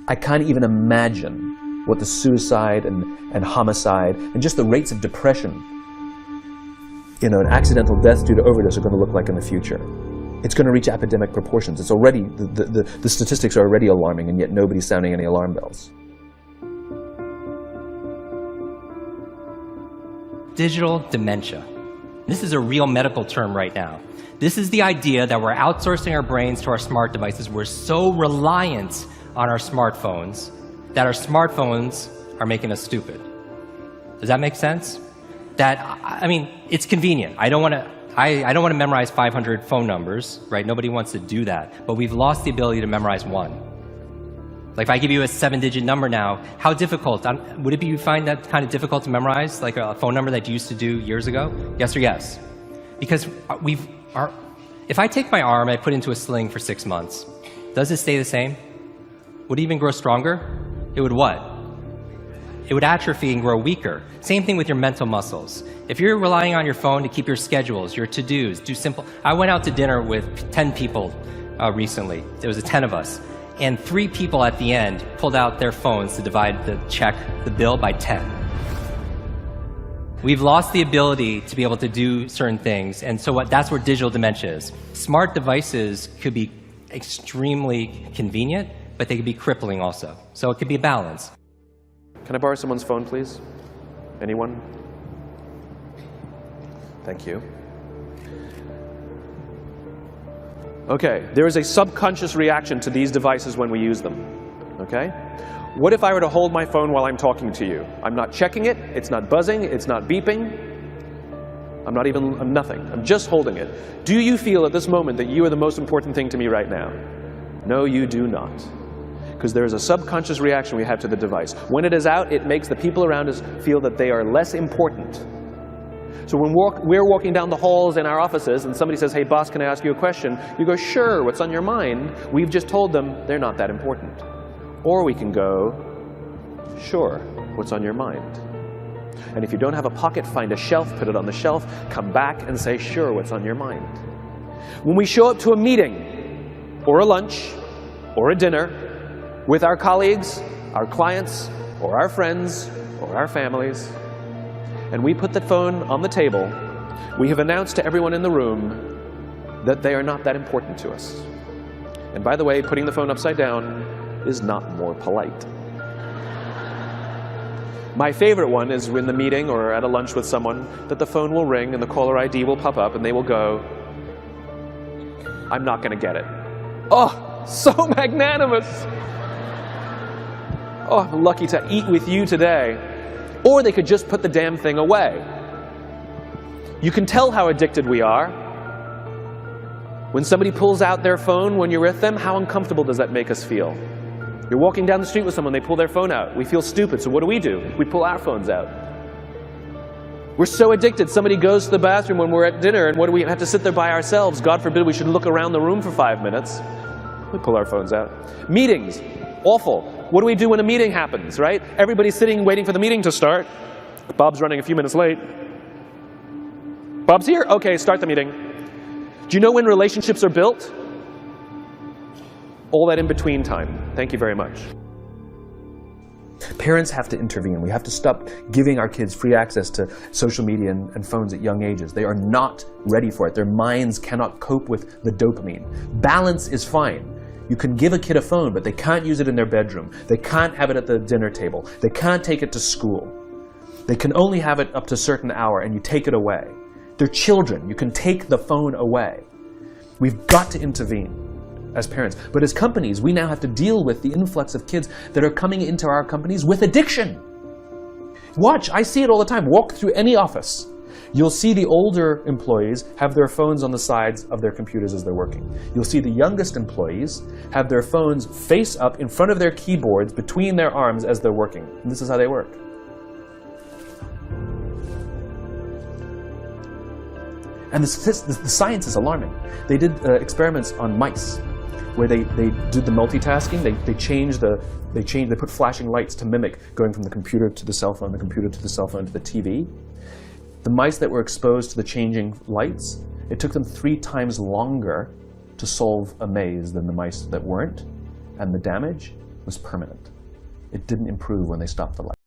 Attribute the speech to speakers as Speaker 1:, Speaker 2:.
Speaker 1: I can't even imagine what the suicide and homicide and just the rates of depression, and accidental deaths due to overdose are going to look like in the future. It's going to reach epidemic proportions. It's already, the statistics are already alarming, and yet nobody's sounding any alarm bells.
Speaker 2: Digital dementia. This is a real medical term right now. This is the idea that we're outsourcing our brains to our smart devices. We're so reliant on our smartphones that our smartphones are making us stupid. Does that make sense? I mean, it's convenient. I don't want to memorize 500 phone numbers, right? Nobody wants to do that. But we've lost the ability to memorize one. Like if I give you a 7-digit number now, how difficult? Would it be you find that kind of difficult to memorize, like a phone number that you used to do years ago? Yes or yes? Because if I take my arm, I put it into a sling for 6 months, does it stay the same? Would it even grow stronger? It would what? It would atrophy and grow weaker. Same thing with your mental muscles. If you're relying on your phone to keep your schedules, your to-dos, do simple. I went out to dinner with 10 people recently. There was 10 of us. And 3 people at the end pulled out their phones to divide the bill by 10. We've lost the ability to be able to do certain things, and so that's where digital dementia is. Smart devices could be extremely convenient, but they could be crippling also. So it could be a balance.
Speaker 1: Can I borrow someone's phone, please? Anyone? Thank you. Okay, there is a subconscious reaction to these devices when we use them. Okay? What if I were to hold my phone while I'm talking to you? I'm not checking it, it's not buzzing, it's not beeping. I'm nothing. I'm just holding it. Do you feel at this moment that you are the most important thing to me right now? No, you do not. Because there is a subconscious reaction we have to the device. When it is out, it makes the people around us feel that they are less important. So when we're walking down the halls in our offices and somebody says, hey boss, can I ask you a question? You go, sure, what's on your mind? We've just told them they're not that important. Or we can go, sure, what's on your mind? And if you don't have a pocket, find a shelf, put it on the shelf, come back and say, sure, what's on your mind? When we show up to a meeting, or a lunch, or a dinner, with our colleagues, our clients, or our friends, or our families, and we put the phone on the table, we have announced to everyone in the room that they are not that important to us. And by the way, putting the phone upside down is not more polite. My favorite one is in the meeting or at a lunch with someone that the phone will ring and the caller ID will pop up and they will go, I'm not going to get it. Oh, so magnanimous. Oh, I'm lucky to eat with you today. Or they could just put the damn thing away. You can tell how addicted we are. When somebody pulls out their phone when you're with them, how uncomfortable does that make us feel? You're walking down the street with someone, they pull their phone out. We feel stupid, so what do? We pull our phones out. We're so addicted. Somebody goes to the bathroom when we're at dinner, and what do we have to sit there by ourselves? God forbid we should look around the room for 5 minutes. We pull our phones out. Meetings, awful. What do we do when a meeting happens, right? Everybody's sitting waiting for the meeting to start. Bob's running a few minutes late. Bob's here? Okay, start the meeting. Do you know when relationships are built? All that in between time. Thank you very much. Parents have to intervene. We have to stop giving our kids free access to social media and phones at young ages. They are not ready for it. Their minds cannot cope with the dopamine. Balance is fine. You can give a kid a phone, but they can't use it in their bedroom. They can't have it at the dinner table. They can't take it to school. They can only have it up to a certain hour, and you take it away. They're children. You can take the phone away. We've got to intervene as parents. But as companies, we now have to deal with the influx of kids that are coming into our companies with addiction. Watch, I see it all the time. Walk through any office. You'll see the older employees have their phones on the sides of their computers as they're working. You'll see the youngest employees have their phones face up in front of their keyboards between their arms as they're working. And this is how they work. And the science is alarming. They did experiments on mice where they did the multitasking. They put flashing lights to mimic going from the computer to the cell phone, the computer to the cell phone to the TV. The mice that were exposed to the changing lights, it took them 3 times longer to solve a maze than the mice that weren't. And the damage,
Speaker 3: was permanent. It didn't improve when they stopped the light.